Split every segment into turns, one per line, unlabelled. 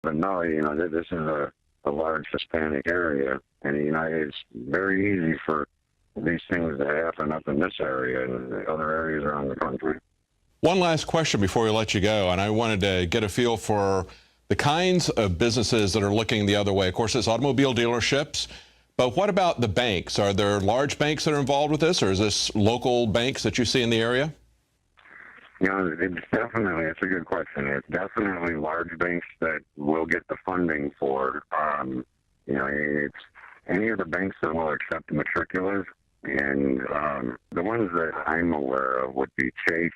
But no, this is a large Hispanic area, and it's very easy for these things to happen up in this area and the other areas around the country.
One last question before we let you go, and I wanted to get a feel for the kinds of businesses that are looking the other way. Of course, it's automobile dealerships, but what about the banks? Are there large banks that are involved with this, or is this local banks that you see in the area?
It's a good question. It's definitely large banks that will get the funding for, it's any of the banks that will accept matriculars. And the ones that I'm aware of would be Chase,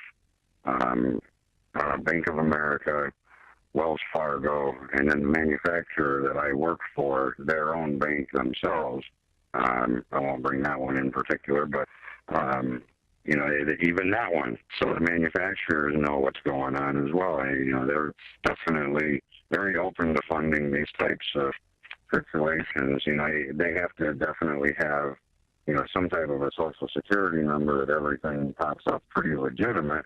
Bank of America, Wells Fargo, and then the manufacturer that I work for, their own bank themselves. I won't bring that one in particular, but, even that one. So the manufacturers know what's going on as well. They're definitely very open to funding these types of situations. They have to definitely have, some type of a social security number that everything pops up pretty legitimate.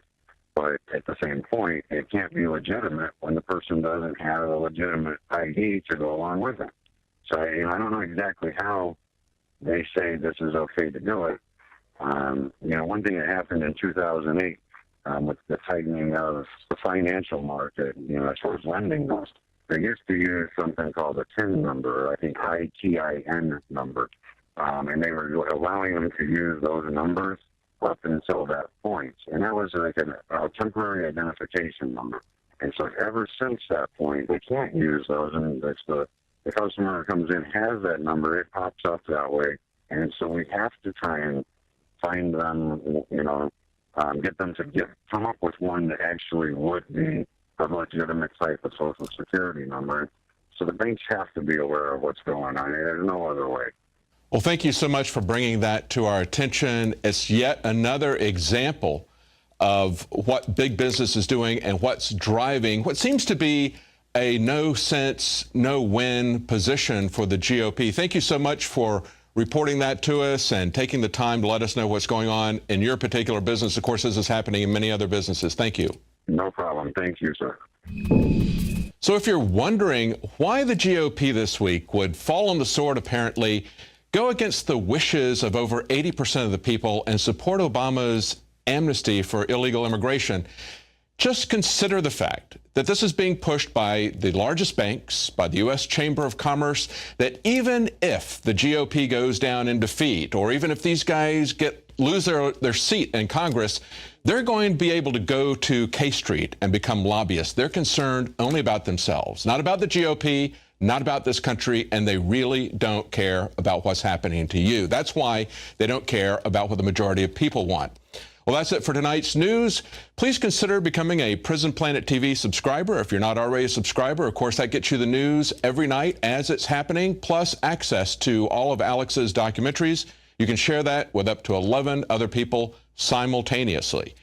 But at the same point, it can't be legitimate when the person doesn't have a legitimate ID to go along with it. So, I don't know exactly how they say this is okay to do it. One thing that happened in 2008 with the tightening of the financial market, as far as lending goes, they used to use something called a TIN number, I think ITIN number, and they were allowing them to use those numbers up until that point. And that was like a temporary identification number. And so ever since that point, they can't use those. And it's the customer who comes in has that number, it pops up that way. And so we have to try and find them, get them to come up with one that actually would be a legitimate type of social security number. So the banks have to be aware of what's going on. There's no other way.
Well, thank you so much for bringing that to our attention. It's yet another example of what big business is doing and what's driving what seems to be a no-sense, no-win position for the GOP. Thank you so much for reporting that to us and taking the time to let us know what's going on in your particular business. Of course, this is happening in many other businesses. Thank you.
No problem. Thank you, sir.
So if you're wondering why the GOP this week would fall on the sword, apparently, go against the wishes of over 80% of the people and support Obama's amnesty for illegal immigration, just consider the fact that this is being pushed by the largest banks, by the U.S. Chamber of Commerce, that even if the GOP goes down in defeat, or even if these guys lose their seat in Congress, they're going to be able to go to K Street and become lobbyists. They're concerned only about themselves, not about the GOP, not about this country, and they really don't care about what's happening to you. That's why they don't care about what the majority of people want. Well, that's it for tonight's news. Please consider becoming a Prison Planet TV subscriber if you're not already a subscriber. Of course, that gets you the news every night as it's happening, plus access to all of Alex's documentaries. You can share that with up to 11 other people simultaneously.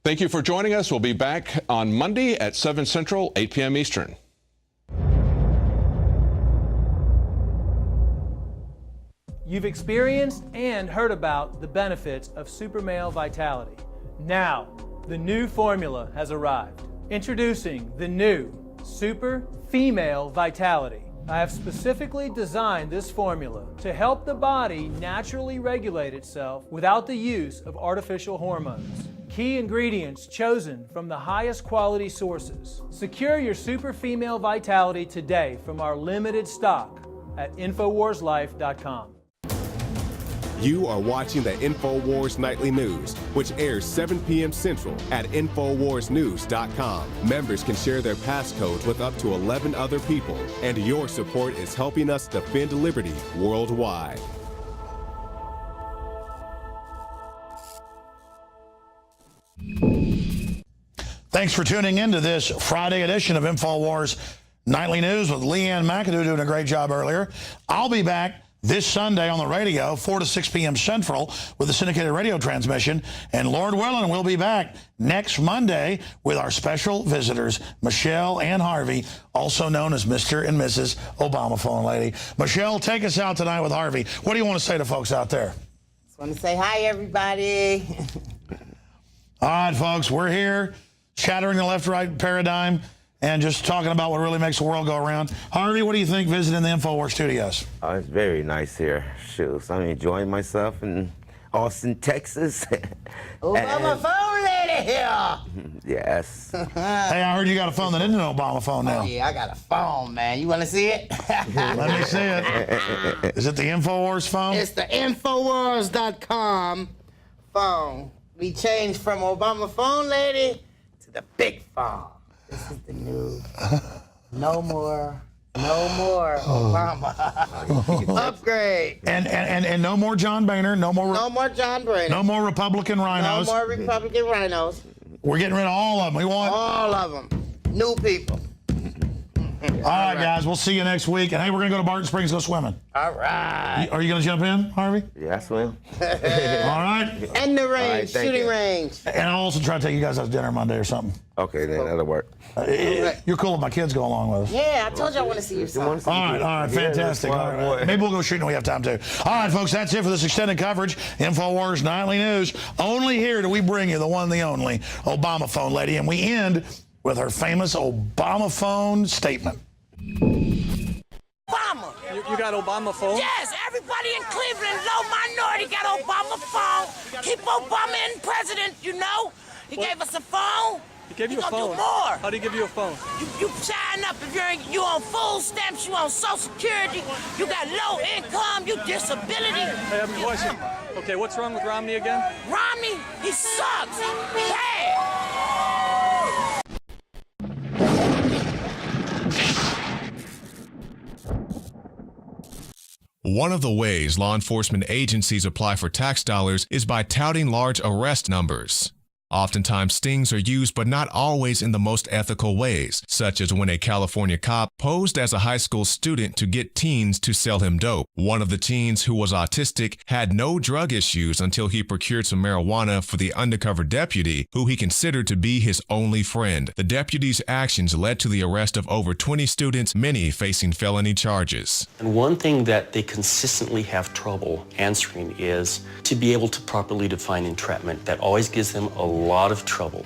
Thank you for joining us. We'll be back on Monday at 7 Central, 8 p.m. Eastern.
You've experienced and heard about the benefits of Super Male Vitality. Now, the new formula has arrived. Introducing the new Super Female Vitality. I have specifically designed this formula to help the body naturally regulate itself without the use of artificial hormones. Key ingredients chosen from the highest quality sources. Secure your Super Female Vitality today from our limited stock at InfoWarsLife.com.
You are watching the InfoWars Nightly News, which airs 7 p.m. Central at InfoWarsNews.com. Members can share their passcodes with up to 11 other people, and your support is helping us defend liberty worldwide.
Thanks for tuning in to this Friday edition of InfoWars Nightly News with Leanne McAdoo doing a great job earlier. I'll be back this Sunday on the radio, 4 to 6 p.m. Central, with a syndicated radio transmission. And Lord willing, we'll be back next Monday with our special visitors, Michelle and Harvey, also known as Mr. and Mrs. Obama Phone Lady. Michelle, take us out tonight with Harvey. What do you want to say to folks out there?
Just want to say hi, everybody.
All right, folks, we're here, shattering the left-right paradigm. and just talking about what really makes the world go around. Harvey, what do you think visiting the InfoWars studios?
It's very nice here. Shoot, I'm enjoying myself in Austin, Texas.
Obama phone lady here.
Yes.
Hey, I heard you got a phone that isn't an Obama phone now.
Oh, yeah, I got a phone, man. You want to see it?
Let me see it. Is it the InfoWars phone?
It's the INFOWARS.com phone. We changed from Obama phone lady to the big phone. This is the new. No more Obama. Upgrade.
And no more John Boehner. No more
John Boehner.
No more Republican rhinos.
No more Republican rhinos.
We're getting rid of all of them. We want
all of them. New people.
All right, guys. We'll see you next week. And hey, we're gonna go to Barton Springs, go swimming.
All right.
Are you gonna jump in, Harvey?
Yeah, I swim.
All right.
And the range, shooting range.
And I'll also try to take you guys out to dinner Monday or something.
Okay, then that'll work.
You're cool if my kids go along with us.
Yeah, I told you I want to see your son.
All right, fantastic. All right. Maybe we'll go shooting when we have time to. All right, folks, that's it for this extended coverage. InfoWars Nightly News. Only here do we bring you the one, the only Obama phone lady, and we end with her famous Obama phone statement.
Obama.
You got Obama phone?
Yes, everybody in Cleveland, low minority, got Obama phone. Keep Obama in president, you know. He gave us a phone.
He gave you a phone?
Do more.
How did he give you a phone?
You sign up if you on food stamps, you on Social Security, you got low income, you disability.
Hey, I have a question. Okay, what's wrong with Romney again?
Romney, he sucks. Bad.
One of the ways law enforcement agencies apply for tax dollars is by touting large arrest numbers. Oftentimes, stings are used, but not always in the most ethical ways, such as when a California cop posed as a high school student to get teens to sell him dope. One of the teens, who was autistic, had no drug issues until he procured some marijuana for the undercover deputy, who he considered to be his only friend. The deputy's actions led to the arrest of over 20 students, many facing felony charges.
And one thing that they consistently have trouble answering is to be able to properly define entrapment. That always gives them a lot of trouble.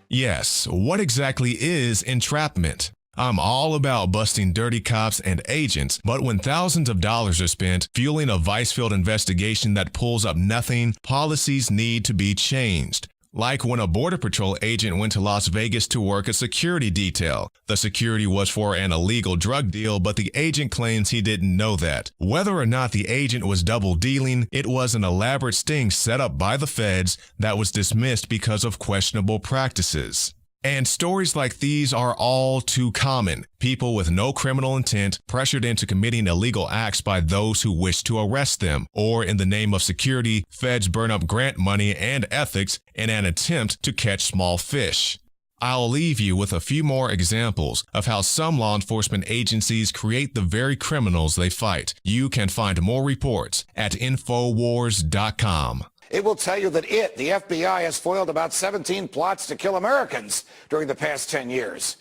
Yes, what exactly is entrapment? I'm all about busting dirty cops and agents, but when thousands of dollars are spent fueling a vice-filled investigation that pulls up nothing, policies need to be changed. Like when a Border Patrol agent went to Las Vegas to work a security detail. The security was for an illegal drug deal, but the agent claims he didn't know that. Whether or not the agent was double dealing, it was an elaborate sting set up by the feds that was dismissed because of questionable practices. And stories like these are all too common. People with no criminal intent pressured into committing illegal acts by those who wish to arrest them. Or in the name of security, feds burn up grant money and ethics in an attempt to catch small fish. I'll leave you with a few more examples of how some law enforcement agencies create the very criminals they fight. You can find more reports at InfoWars.com.
It will tell you that the FBI, has foiled about 17 plots to kill Americans during the past 10 years.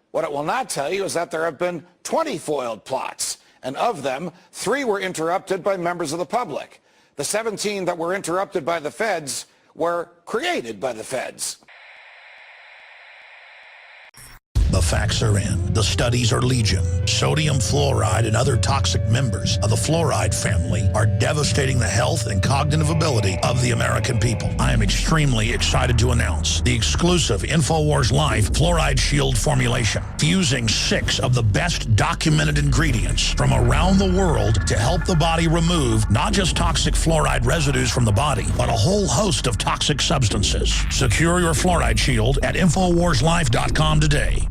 What it will not tell you is that there have been 20 foiled plots, and of them, 3 were interrupted by members of the public. The 17 that were interrupted by the feds were created by the feds.
The facts are in. The studies are legion. Sodium fluoride and other toxic members of the fluoride family are devastating the health and cognitive ability of the American people. I am extremely excited to announce the exclusive InfoWars Life Fluoride Shield formulation, fusing 6 of the best documented ingredients from around the world to help the body remove not just toxic fluoride residues from the body, but a whole host of toxic substances. Secure your Fluoride Shield at InfoWarsLife.com today.